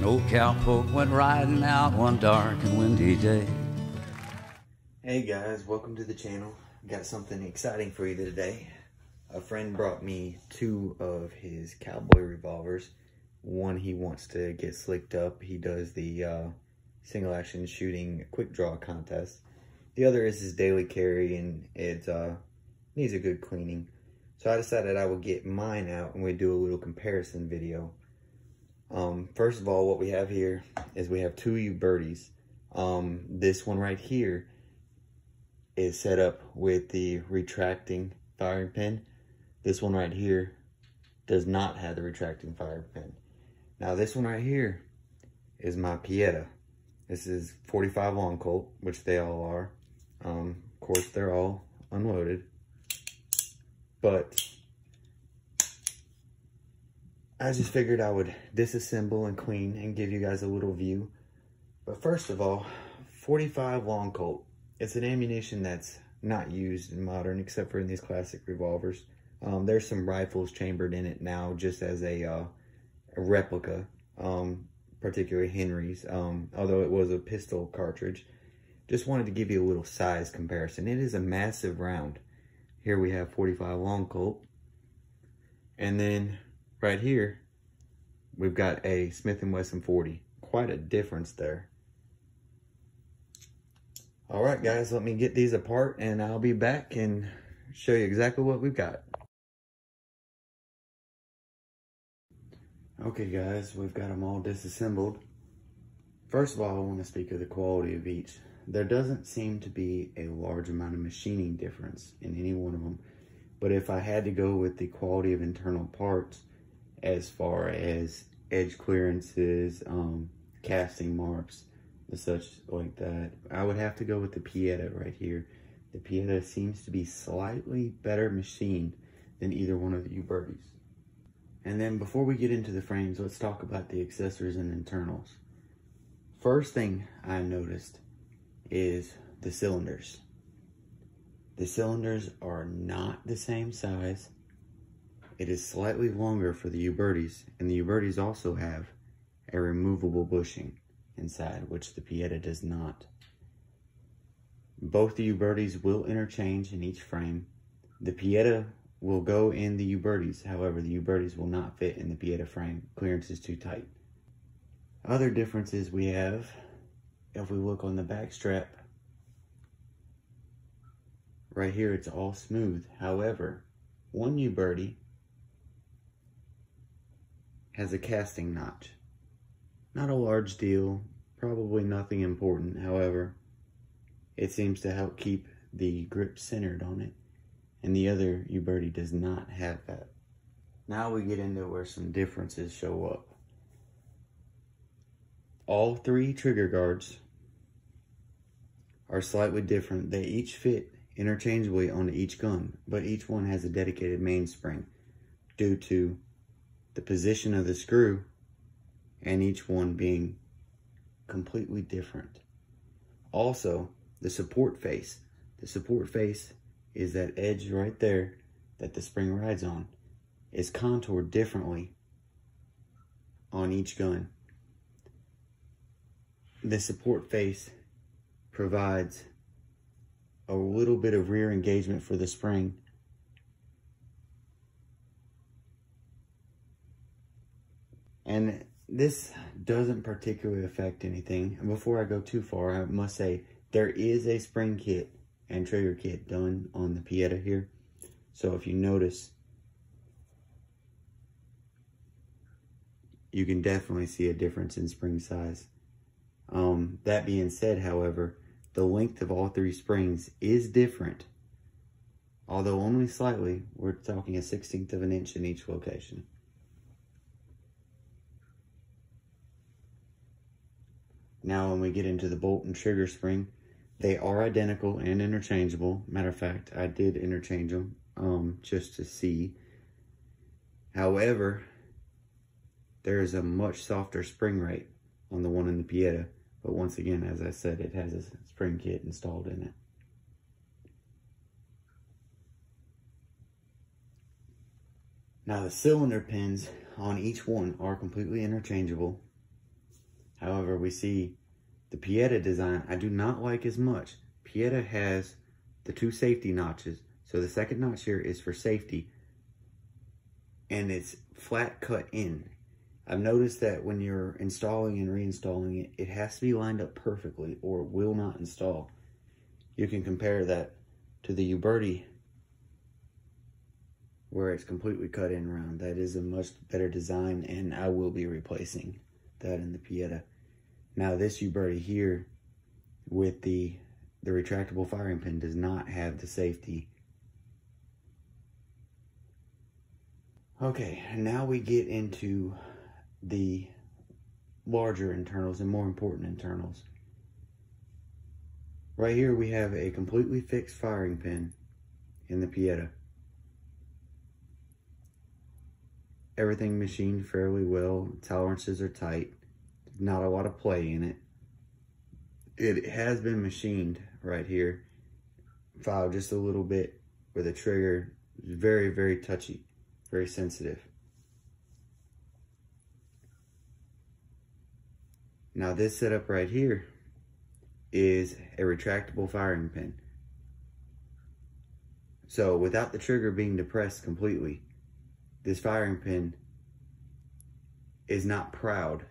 An old cowpoke went riding out one dark and windy day. Hey guys, welcome to the channel. Got something exciting for you today. A friend brought me two of his cowboy revolvers. One he wants to get slicked up. He does the single action shooting quick draw contest. The other is his daily carry, and it needs a good cleaning. So I decided I would get mine out and we'd do a little comparison video. First of all, what we have here is we have two Ubertis. This one right here is set up with the retracting firing pin. This one right here does not have the retracting firing pin. Now this one right here is my Pietta. This is 45 long Colt, which they all are. Of course, they're all unloaded. But I just figured I would disassemble and clean and give you guys a little view. But first of all, 45 long Colt. It's an ammunition that's not used in modern, except for in these classic revolvers. There's some rifles chambered in it now, just as a replica, particularly Henry's, although it was a pistol cartridge. Just wanted to give you a little size comparison. It is a massive round. Here we have 45 long Colt. And then right here, we've got a Smith & Wesson 40. Quite a difference there. All right, guys, let me get these apart and I'll be back and show you exactly what we've got. Okay, guys, we've got them all disassembled. First of all, I want to speak of the quality of each. There doesn't seem to be a large amount of machining difference in any one of them. But if I had to go with the quality of internal parts, as far as edge clearances, casting marks, and such like that, I would have to go with the Pietta right here. The Pietta seems to be slightly better machined than either one of the Ubertis. And then before we get into the frames, let's talk about the accessories and internals. First thing I noticed is the cylinders. The cylinders are not the same size. It is slightly longer for the Ubertis, and the Ubertis also have a removable bushing inside, which the Pietta does not. Both the Ubertis will interchange in each frame. The Pietta will go in the Ubertis, however, the Ubertis will not fit in the Pietta frame. Clearance is too tight. Other differences we have, if we look on the back strap, right here it's all smooth. However, one Uberti has a casting notch. Not a large deal, probably nothing important. However, it seems to help keep the grip centered on it, and the other Uberti does not have that. Now we get into where some differences show up. All three trigger guards are slightly different. They each fit interchangeably onto each gun, but each one has a dedicated mainspring due to the position of the screw and each one being completely different. Also, the support face. The support face is that edge right there that the spring rides on, is contoured differently on each gun. The support face provides a little bit of rear engagement for the spring. And this doesn't particularly affect anything. And before I go too far, I must say there is a spring kit and trigger kit done on the Pietta here. So if you notice, you can definitely see a difference in spring size. That being said, however, the length of all three springs is different. Although only slightly, we're talking a 1/16 of an inch in each location. Now when we get into the bolt and trigger spring, they are identical and interchangeable. Matter of fact, I did interchange them just to see. However, there is a much softer spring rate on the one in the Pietta. But once again, as I said, it has a spring kit installed in it. Now the cylinder pins on each one are completely interchangeable. However, we see the Pietta design I do not like as much. Pietta has the 2 safety notches. So the second notch here is for safety, and it's flat cut in. I've noticed that when you're installing and reinstalling it, it has to be lined up perfectly or it will not install. You can compare that to the Uberti, where it's completely cut in round. That is a much better design, and I will be replacing that in the Pietta. Now this Uberti here with the retractable firing pin does not have the safety. Okay, now we get into the larger internals and more important internals. Right here we have a completely fixed firing pin in the Pietta. Everything machined fairly well. Tolerances are tight. Not a lot of play in it. It has been machined right here. Filed just a little bit where the trigger is very, very touchy, very sensitive. Now this setup right here is a retractable firing pin. So without the trigger being depressed completely, this firing pin is not proud.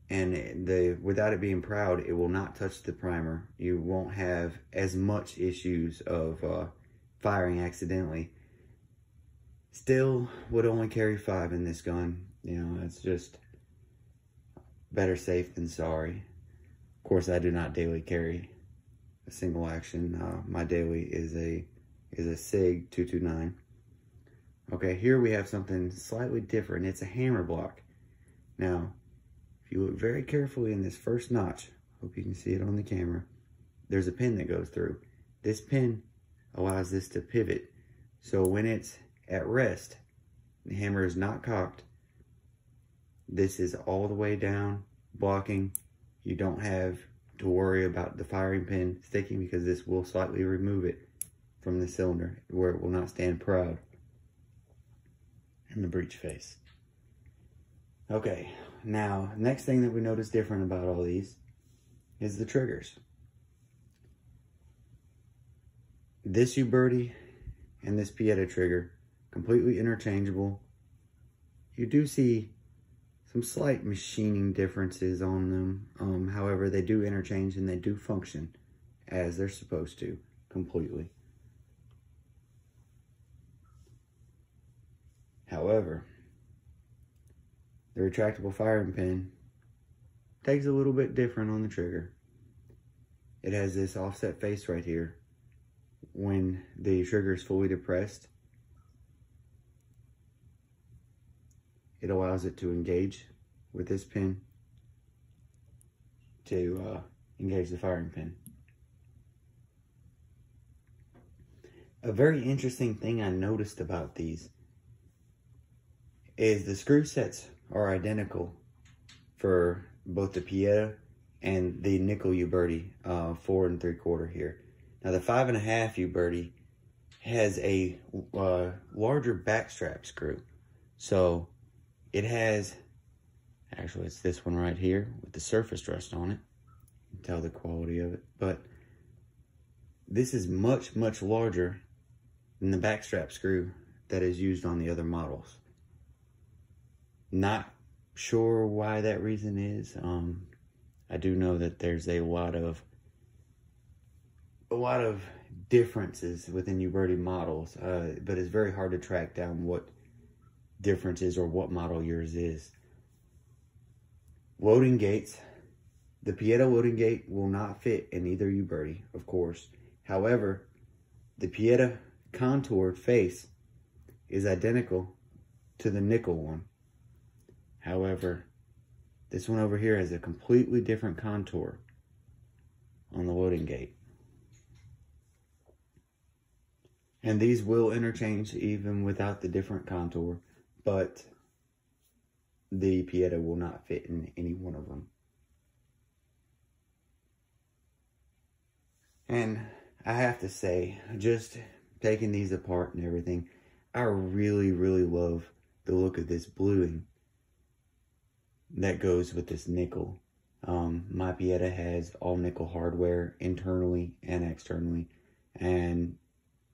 And without it being proud, it will not touch the primer. You won't have as much issues of firing accidentally. Still would only carry 5 in this gun. You know, it's just better safe than sorry. Of course, I do not daily carry a single action. My daily is a SIG 229. Okay, here we have something slightly different. It's a hammer block. Now, if you look very carefully in this first notch, hope you can see it on the camera, there's a pin that goes through. This pin allows this to pivot. So when it's at rest, the hammer is not cocked. This is all the way down, blocking. You don't have to worry about the firing pin sticking because this will slightly remove it from the cylinder where it will not stand proud in the breech face. Okay, now next thing that we notice different about all these is the triggers. This Uberti and this Pietta trigger, completely interchangeable. You do see some slight machining differences on them. However, they do interchange and they do function as they're supposed to completely. However, the retractable firing pin takes a little bit different on the trigger. It has this offset face right here. When the trigger is fully depressed, it allows it to engage with this pin to engage the firing pin. A very interesting thing I noticed about these is the screw sets are identical for both the Pietta and the nickel Uberti 4 3/4 here. Now the 5.5 Uberti has a larger backstrap screw. So it has, actually it's this one right here with the surface rust on it. You can tell the quality of it. But this is much, much larger than the backstrap screw that is used on the other models. Not sure why that reason is. I do know that there's a lot of differences within Uberti models, but it's very hard to track down what differences or what model yours is. Loading gates. The Pietta loading gate will not fit in either Uberti, of course. However, the Pietta contoured face is identical to the nickel one. However, this one over here has a completely different contour on the loading gate. And these will interchange even without the different contour, but the Pietta will not fit in any one of them. And I have to say, just taking these apart and everything, I really, really love the look of this bluing. that goes with this nickel. My Pietta has all nickel hardware internally and externally, and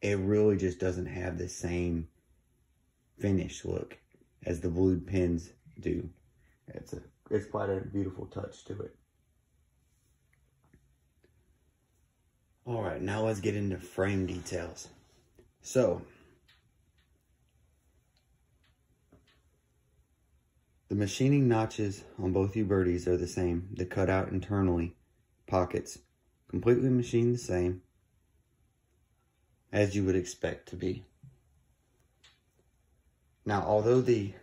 it really just doesn't have the same finish look as the blued pins do. It's quite a beautiful touch to it. All right, now let's get into frame details. So, the machining notches on both Ubertis are the same. The cutout internally, pockets, completely machined the same as you would expect to be. Now, although the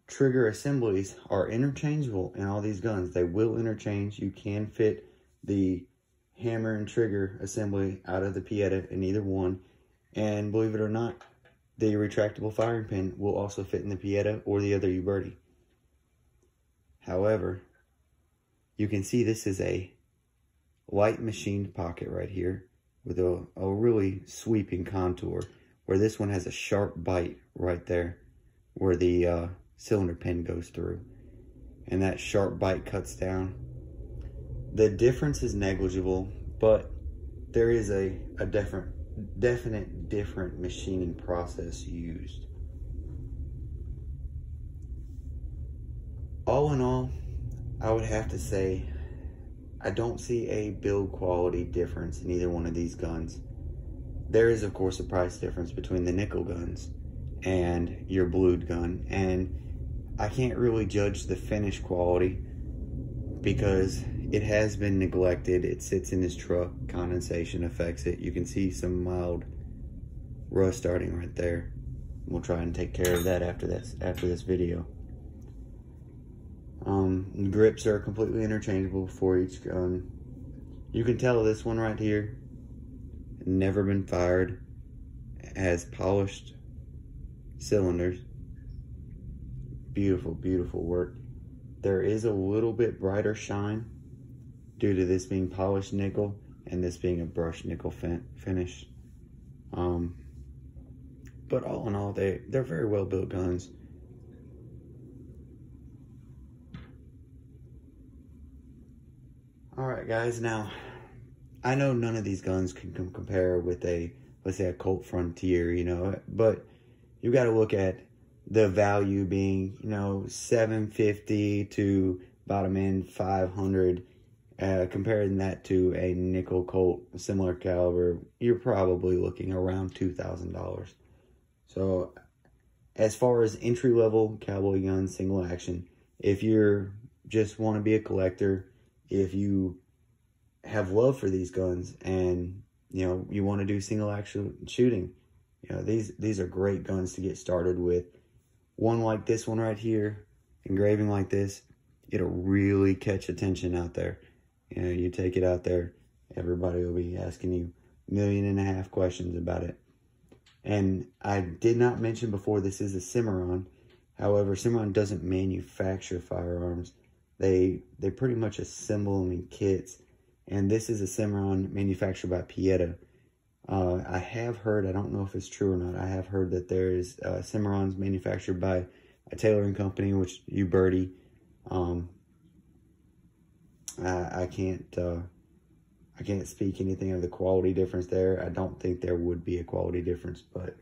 trigger assemblies are interchangeable in all these guns, they will interchange. You can fit the hammer and trigger assembly out of the Pietta in either one. And believe it or not, the retractable firing pin will also fit in the Pietta or the other Uberti. However, you can see this is a light machined pocket right here with a really sweeping contour, where this one has a sharp bite right there where the cylinder pin goes through, and that sharp bite cuts down. The difference is negligible, but there is a definite different machining process used. All in all, I would have to say I don't see a build quality difference in either one of these guns. There is, of course, a price difference between the nickel guns and your blued gun, and I can't really judge the finish quality because it has been neglected. It sits in his truck, condensation affects it. You can see some mild rust starting right there. We'll try and take care of that after this video. Grips are completely interchangeable for each gun. You can tell this one right here, never been fired, has polished cylinders. Beautiful, beautiful work. There is a little bit brighter shine due to this being polished nickel and this being a brushed nickel finish. But all in all, they're very well built guns. Alright guys, now I know none of these guns can compare with let's say a Colt Frontier, you know, but you got to look at the value being, you know, $750 to bottom end $500. Comparing that to a nickel Colt, similar caliber, you're probably looking around $2,000. So as far as entry-level cowboy guns, single action, if you just want to be a collector, if you have love for these guns and, you know, you want to do single action shooting, you know, these are great guns to get started with. One like this one right here, engraving like this, it'll really catch attention out there. You know, you take it out there, everybody will be asking you 1.5 million questions about it. And I did not mention before, this is a Cimarron. However, Cimarron doesn't manufacture firearms. They pretty much assemble them in kits. And this is a Cimarron manufactured by Pietta. I have heard, I don't know if it's true or not, I have heard that there is Cimarrons manufactured by a tailoring company, which Uberti. I can't speak anything of the quality difference there. I don't think there would be a quality difference, but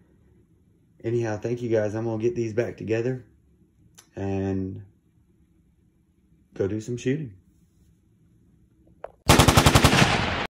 anyhow, thank you guys. I'm gonna get these back together and go do some shooting.